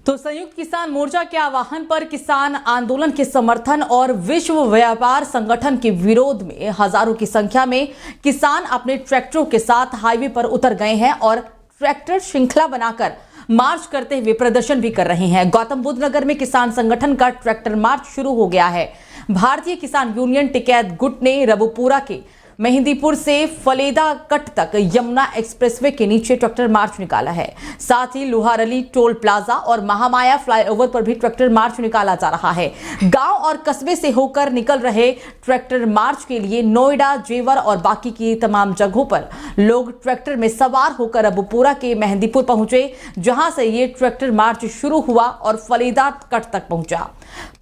तो संयुक्त किसान मोर्चा के आह्वान पर किसान आंदोलन के समर्थन और विश्व व्यापार संगठन के विरोध में हजारों की संख्या में किसान अपने ट्रैक्टरों के साथ हाईवे पर उतर गए हैं और ट्रैक्टर श्रृंखला बनाकर मार्च करते हुए प्रदर्शन भी कर रहे हैं। गौतम बुद्ध नगर में किसान संगठन का ट्रैक्टर मार्च शुरू हो गया है। भारतीय किसान यूनियन टिकैत गुट ने रबुपुरा के मेहंदीपुर से फलेदा कट तक यमुना एक्सप्रेसवे के नीचे ट्रैक्टर मार्च निकाला है। साथ ही लोहारली टोल प्लाजा और महामाया फ्लाईओवर पर भी ट्रैक्टर मार्च निकाला जा रहा है। गांव और कस्बे से होकर निकल रहे ट्रैक्टर मार्च के लिए नोएडा, जेवर और बाकी की तमाम जगहों पर लोग ट्रैक्टर में सवार होकर रबुपुरा के मेहंदीपुर पहुंचे, जहां से ये ट्रैक्टर मार्च शुरू हुआ और फलेदा कट तक पहुंचा।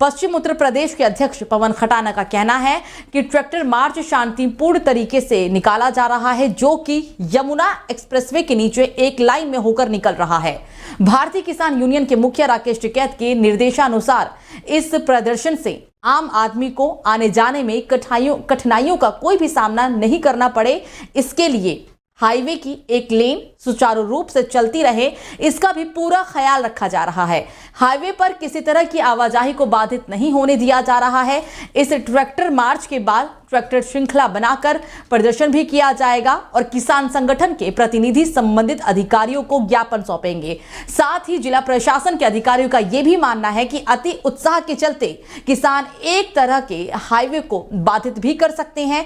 पश्चिम उत्तर प्रदेश के अध्यक्ष पवन खटाना का कहना है कि ट्रैक्टर मार्च शांतिपूर्ण तरीके से निकाला जा रहा है, जो कि यमुना एक्सप्रेसवे के नीचे एक लाइन में होकर निकल रहा है। भारतीय किसान यूनियन के मुखिया राकेश टिकैत के निर्देशानुसार इस प्रदर्शन से आम आदमी को आने जाने में कठिनाइयों का कोई भी सामना नहीं करना पड़े, इसके लिए हाईवे की एक लेन सुचारू रूप से चलती रहे, इसका भी पूरा ख्याल रखा जा रहा है। हाईवे पर किसी तरह की आवाजाही को बाधित नहीं होने दिया जा रहा है। इस ट्रैक्टर मार्च के बाद ट्रैक्टर श्रृंखला बनाकर प्रदर्शन भी किया जाएगा और किसान संगठन के प्रतिनिधि संबंधित अधिकारियों को ज्ञापन सौंपेंगे। साथ ही जिला प्रशासन के अधिकारियों का यह भी मानना है कि अति उत्साह के चलते किसान एक तरह के हाईवे को बाधित भी कर सकते हैं।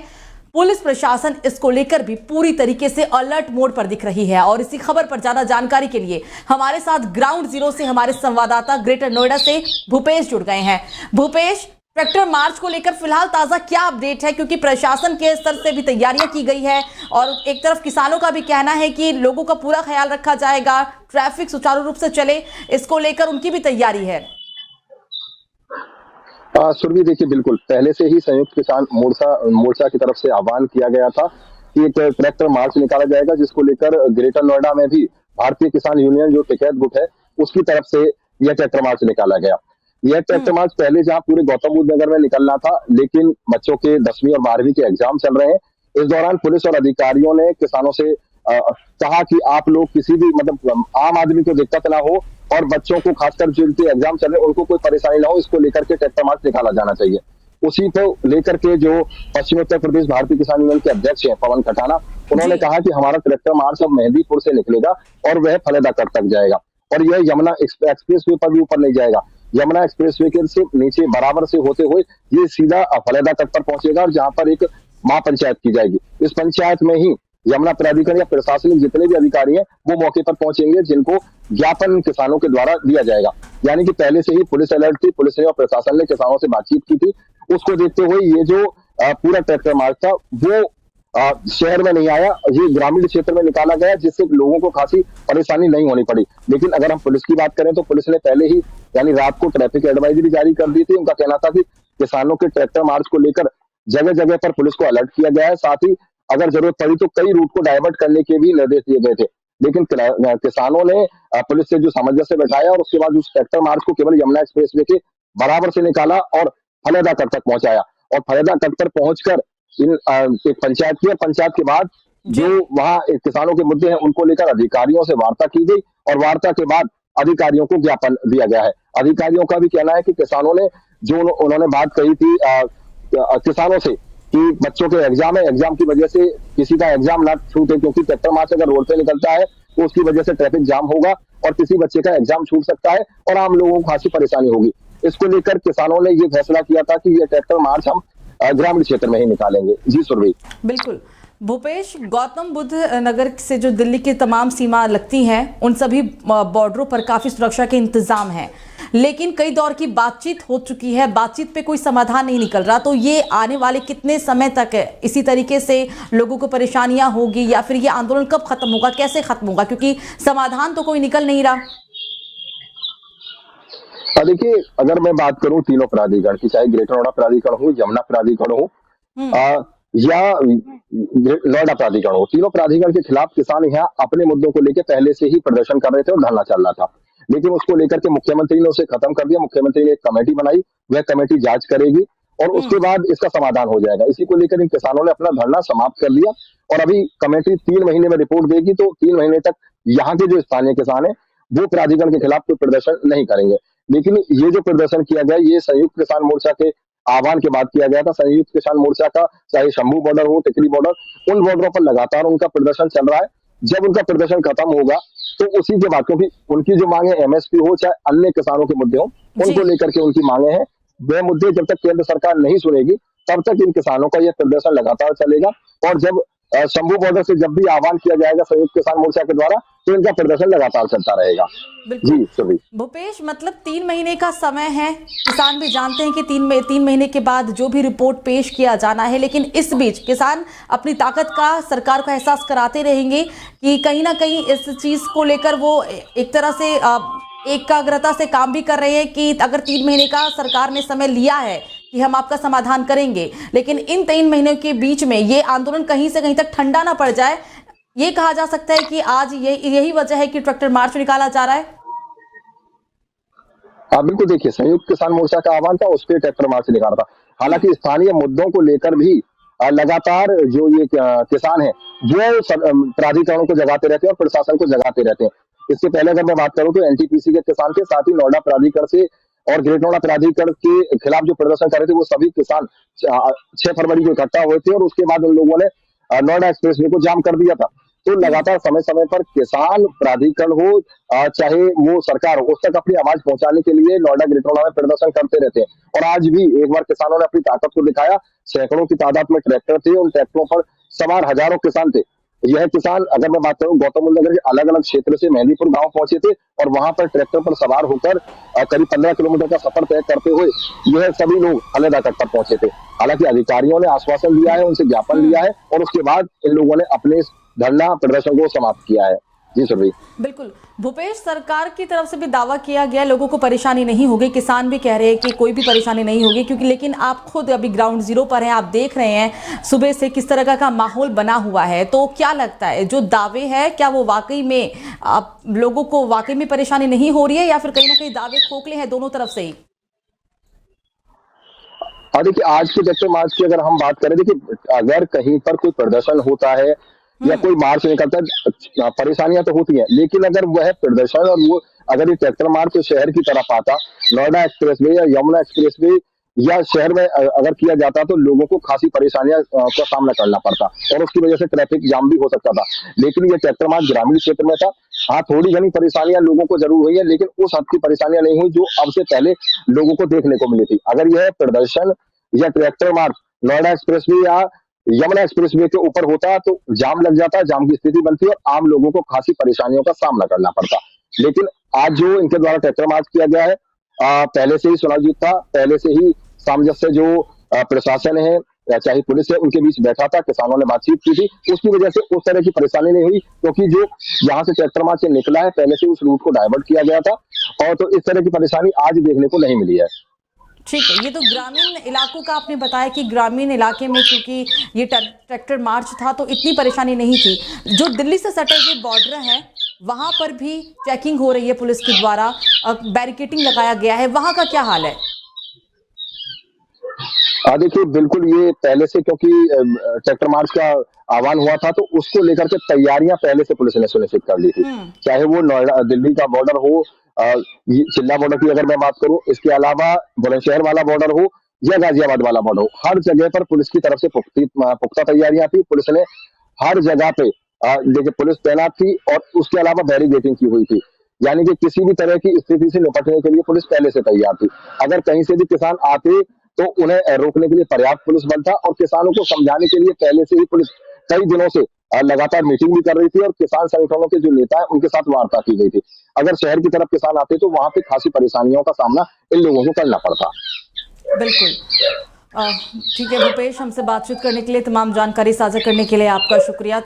पुलिस प्रशासन इसको लेकर भी पूरी तरीके से अलर्ट मोड पर दिख रही है। और इसी खबर पर ज्यादा जानकारी के लिए हमारे साथ ग्राउंड जीरो से हमारे संवाददाता ग्रेटर नोएडा से भूपेश जुड़ गए हैं। भूपेश, ट्रैक्टर मार्च को लेकर फिलहाल ताजा क्या अपडेट है, क्योंकि प्रशासन के स्तर से भी तैयारियां की गई है और एक तरफ किसानों का भी कहना है कि लोगों का पूरा ख्याल रखा जाएगा, ट्रैफिक सुचारू रूप से चले, इसको लेकर उनकी भी तैयारी है। सुरभि, देखिए, बिल्कुल पहले से ही संयुक्त किसान मोर्चा की तरफ से आह्वान किया गया था कि एक ट्रैक्टर मार्च निकाला जाएगा, जिसको लेकर ग्रेटर नोएडा में भी भारतीय किसान यूनियन जो टिकैत गुट है उसकी तरफ से यह ट्रैक्टर मार्च निकाला गया। यह ट्रैक्टर मार्च पहले जहां पूरे गौतम बुद्ध नगर में निकलना था, लेकिन बच्चों के 10वीं और 12वीं के एग्जाम चल रहे हैं। इस दौरान पुलिस और अधिकारियों ने किसानों से कहा कि आप लोग किसी भी आम आदमी को दिक्कत ना हो और बच्चों को, खासकर जिनके एग्जाम चल रहे हैं, उनको कोई परेशानी ना हो, इसको लेकर के ट्रैक्टर मार्च निकाला जाना चाहिए। उसी को लेकर के जो पश्चिम उत्तर प्रदेश भारतीय किसान यूनियन के अध्यक्ष हैं पवन खटाना, उन्होंने कहा कि हमारा ट्रैक्टर मार्च अब मेहंदीपुर से निकलेगा और वह फलेदा कट तक जाएगा और यह यमुना एक्सप्रेसवे पर भी ऊपर नहीं जाएगा। यमुना एक्सप्रेसवे के से नीचे बराबर से होते हुए ये सीधा फलेदा तट पर पहुंचेगा और जहां पर एक महापंचायत की जाएगी। इस पंचायत में ही यमुना प्राधिकरण या प्रशासनिक जितने भी अधिकारी हैं वो मौके पर पहुंचेंगे, जिनको ज्ञापन किसानों के द्वारा दिया जाएगा। यानी कि पहले से ही पुलिस अलर्ट थी, पुलिस ने और प्रशासन ने किसानों से बातचीत की थी। उसको देखते हुए ये जो पूरा ट्रैक्टर मार्च था वो शहर में नहीं आया, ये ग्रामीण क्षेत्र में निकाला गया, जिससे लोगों को खासी परेशानी नहीं होनी पड़ी। लेकिन अगर हम पुलिस की बात करें तो पुलिस ने पहले ही यानी रात को ट्रैफिक एडवाइजरी जारी कर दी थी। उनका कहना था कि किसानों के ट्रैक्टर मार्च को लेकर जगह जगह पर पुलिस को अलर्ट किया गया है। साथ ही अगर जरूरत पड़ी तो कई रूट को डाइवर्ट करने के भी निर्देश दिए गए थे। लेकिन किसानों ने पुलिस से जो सामंजस्य बैठाया और उसके बाद उस ट्रैक्टर मार्च को केवल यमुना एक्सप्रेसवे के बराबर से निकाला और फलेदा कट तक पहुंचाया और फलेदा कट पर पहुंचकर एक पंचायत के बाद जो वहां किसानों के मुद्दे हैं उनको लेकर अधिकारियों से वार्ता की गई और वार्ता के बाद अधिकारियों को ज्ञापन दिया गया है। अधिकारियों का भी कहना है कि किसानों ने जो उन्होंने बात कही थी किसानों से कि बच्चों के एग्जाम है, एग्जाम की वजह से किसी का एग्जाम ना छूटे, क्योंकि ट्रैक्टर मार्च अगर रोड पे निकलता है तो उसकी वजह से ट्रैफिक जाम होगा और किसी बच्चे का एग्जाम छूट सकता है और आम लोगों को खासी परेशानी होगी। इसको लेकर किसानों ने ये फैसला किया था कि ये ट्रैक्टर मार्च हम ग्रामीण क्षेत्र में ही निकालेंगे। जी सुरभि। बिल्कुल भूपेश, गौतम बुद्ध नगर से जो दिल्ली की तमाम सीमा लगती हैं उन सभी बॉर्डरों पर काफी सुरक्षा के इंतजाम हैं, लेकिन कई दौर की बातचीत हो चुकी है, बातचीत पे कोई समाधान नहीं निकल रहा। तो ये आने वाले कितने समय तक है इसी तरीके से लोगों को परेशानियां होगी या फिर ये आंदोलन कब खत्म होगा, कैसे खत्म होगा, क्योंकि समाधान तो कोई निकल नहीं रहा। देखिए, अगर मैं बात करूं तीनों प्राधिकरण की, चाहे ग्रेटर नोएडा प्राधिकरण हो, यमुना प्राधिकरण हो या नोएडा प्राधिकरण हो, तीनों प्राधिकरण के खिलाफ किसान यहाँ अपने मुद्दों को लेकर पहले से ही प्रदर्शन कर रहे थे और धरना चल रहा था। लेकिन उसको लेकर के मुख्यमंत्री ने उसे खत्म कर दिया। मुख्यमंत्री ने एक कमेटी बनाई, वह कमेटी जांच करेगी और उसके बाद इसका समाधान हो जाएगा। इसी को लेकर इन किसानों ने अपना धरना समाप्त कर लिया और अभी कमेटी 3 महीने में रिपोर्ट देगी, तो 3 महीने तक यहाँ के जो स्थानीय किसान है वो प्राधिकरण के खिलाफ कोई प्रदर्शन नहीं करेंगे। लेकिन ये जो प्रदर्शन किया गया, ये संयुक्त किसान मोर्चा के आह्वान के बाद किया गया था। संयुक्त किसान मोर्चा का चाहे शंभू बॉर्डर हो, टिकरी बॉर्डर, उन बॉर्डरों पर लगातार उनका प्रदर्शन चल रहा है। जब उनका प्रदर्शन खत्म होगा तो उसी के बाद, क्योंकि उनकी जो मांगे एमएसपी हो चाहे अन्य किसानों के मुद्दे हो, उनको लेकर के उनकी मांगे हैं, वे मुद्दे जब तक केंद्र सरकार नहीं सुनेगी तब तक इन किसानों का यह प्रदर्शन लगातार चलेगा। और जब शंभू बॉर्डर से जब भी आह्वान किया जाएगा संयुक्त किसान मोर्चा के द्वारा, तो इनका प्रदर्शन लगातार चलता रहेगा। जी सभी भूपेश, मतलब 3 महीने का समय है। किसान भी जानते हैं कि 3 महीने के बाद जो भी रिपोर्ट पेश किया जाना है, लेकिन इस बीच किसान अपनी ताकत का सरकार को एहसास कराते रहेंगे कि कहीं ना कहीं इस चीज को लेकर वो एक तरह से एकाग्रता से काम भी कर रहे हैं कि अगर 3 महीने का सरकार ने समय लिया है कि हम आपका समाधान करेंगे, लेकिन इन 3 महीनों के बीच में ये आंदोलन कहीं से कहीं तक ठंडा ना पड़ जाए। ये कहा जा सकता है कि आज यही वजह है कि ट्रैक्टर मार्च निकाला जा रहा है। हाँ बिल्कुल, देखिए संयुक्त किसान मोर्चा का आह्वान था, उस पर ट्रैक्टर मार्च निकाला था। हालांकि स्थानीय मुद्दों को लेकर भी लगातार जो ये किसान है वो प्राधिकरणों को जगाते रहते हैं और प्रशासन को जगाते रहते हैं। इससे पहले अगर मैं बात करूं तो एनटीपीसी के किसान थे, साथ ही नोएडा प्राधिकरण से और ग्रेटर नोएडा प्राधिकरण के खिलाफ जो प्रदर्शन कर रहे थे वो सभी किसान 6 फरवरी को इकट्ठा हुए थे और उसके बाद उन लोगों ने नोएडा एक्सप्रेसवे को जाम कर दिया था। तो लगातार समय समय पर किसान, प्राधिकरण हो चाहे वो सरकार हो, उस तक अपनी आवाज पहुंचाने के लिए नोएडा ग्रेटर नोएडा में प्रदर्शन करते रहते हैं। और आज भी एक बार किसानों ने अपनी ताकत को दिखाया। सैकड़ों की तादाद में ट्रैक्टर थे, उन ट्रैक्टरों पर सवार हजारों किसान थे। यह किसान, अगर मैं बात करूं, गौतम बुद्ध नगर के अलग अलग क्षेत्र से मेहंदीपुर गांव पहुंचे थे और वहां पर ट्रैक्टर पर सवार होकर करीब 15 किलोमीटर का सफर तय करते हुए यह सभी लोग हलेदा तक पर पहुंचे थे। हालांकि अधिकारियों ने आश्वासन दिया है, उनसे ज्ञापन लिया है और उसके बाद इन लोगों ने अपने धरना प्रदर्शन को समाप्त किया है। जी सभी बिल्कुल। भूपेश, सरकार की तरफ से भी दावा किया गया लोगों को परेशानी नहीं होगी, किसान भी कह रहे हैं कि कोई भी परेशानी नहीं होगी, क्योंकि लेकिन आप खुद अभी ग्राउंड जीरो पर हैं, आप देख रहे हैं सुबह से किस तरह का माहौल बना हुआ है। तो क्या लगता है जो दावे हैं, क्या वो वाकई में आप लोगों को वाकई में परेशानी नहीं हो रही है या फिर कहीं ना कहीं दावे खोखले हैं दोनों तरफ से ही? और देखिए आज के ट्रैक्टर मार्च की अगर हम बात करें, देखिए अगर कहीं पर कोई प्रदर्शन होता है या कोई मार्च निकलता है, परेशानियां तो होती हैं, लेकिन अगर वह प्रदर्शन और वो अगर ये ट्रैक्टर मार्च शहर की तरफ आता, नोएडा एक्सप्रेसवे या यमुना एक्सप्रेसवे या शहर में अगर किया जाता तो लोगों को खासी परेशानियां का सामना करना पड़ता और उसकी वजह से ट्रैफिक जाम भी हो सकता था। लेकिन ये ट्रैक्टर मार्च ग्रामीण क्षेत्र में था। हाँ, थोड़ी घनी परेशानियां लोगों को जरूर हुई है, लेकिन उस हद की परेशानियां नहीं हुई जो अब से पहले लोगों को देखने को मिली थी। अगर यह प्रदर्शन या ट्रैक्टर मार्च नोएडा एक्सप्रेसवे या यमुना एक्सप्रेसवे के ऊपर होता तो जाम लग जाता, जाम की स्थिति बनती और आम लोगों को खासी परेशानियों का सामना करना पड़ता। लेकिन आज जो इनके द्वारा ट्रैक्टर मार्च किया गया है, पहले से ही सुलझित था, पहले से ही सामंजस्य जो प्रशासन है या चाहे पुलिस है उनके बीच बैठा था, किसानों ने बातचीत की थी, उसकी वजह से उस तरह की परेशानी नहीं हुई, क्योंकि जो यहाँ से ट्रैक्टर मार्च से निकला है पहले से उस रूट को डाइवर्ट किया गया था और तो इस तरह की परेशानी आज देखने को नहीं मिली है। ठीक है, ये तो ग्रामीण इलाकों का आपने बताया कि ग्रामीण इलाके में क्योंकि ये ट्रैक्टर मार्च था तो इतनी परेशानी नहीं थी। जो दिल्ली से सटे हुए बॉर्डर है वहां पर भी चेकिंग हो रही है पुलिस के द्वारा, बैरिकेडिंग लगाया गया है, वहां का क्या हाल है? देखिए बिल्कुल, ये पहले से क्योंकि ट्रैक्टर मार्च का आह्वान हुआ था तो उसको लेकर के तैयारियां पहले से पुलिस ने सुनिश्चित कर ली थी। चाहे वो नोएडा दिल्ली का बॉर्डर हो, चिल्ला बॉर्डर की अगर मैं बात करूं, इसके अलावा बुलंदशहर वाला बॉर्डर हो या गाजियाबाद वाला बॉर्डर हो, हर जगह पर पुलिस की तरफ से पुख्ता तैयारियां थी। पुलिस ने हर जगह पे देखिए पुलिस तैनात थी और उसके अलावा बैरिकेडिंग की हुई थी, यानी कि किसी भी तरह की स्थिति से निपटने के लिए पुलिस पहले से तैयार थी। अगर कहीं से भी किसान आते तो उन्हें रोकने के लिए पर्याप्त पुलिस बल था और किसानों को समझाने के लिए पहले से ही पुलिस कई दिनों से लगातार मीटिंग भी कर रही थी और किसान संगठनों के जो नेता है उनके साथ वार्ता की गई थी। अगर शहर की तरफ किसान आते तो वहां पे खासी परेशानियों का सामना इन लोगों को करना पड़ता। बिल्कुल। ठीक है भूपेश, हमसे बातचीत करने के लिए, तमाम जानकारी साझा करने के लिए आपका शुक्रिया।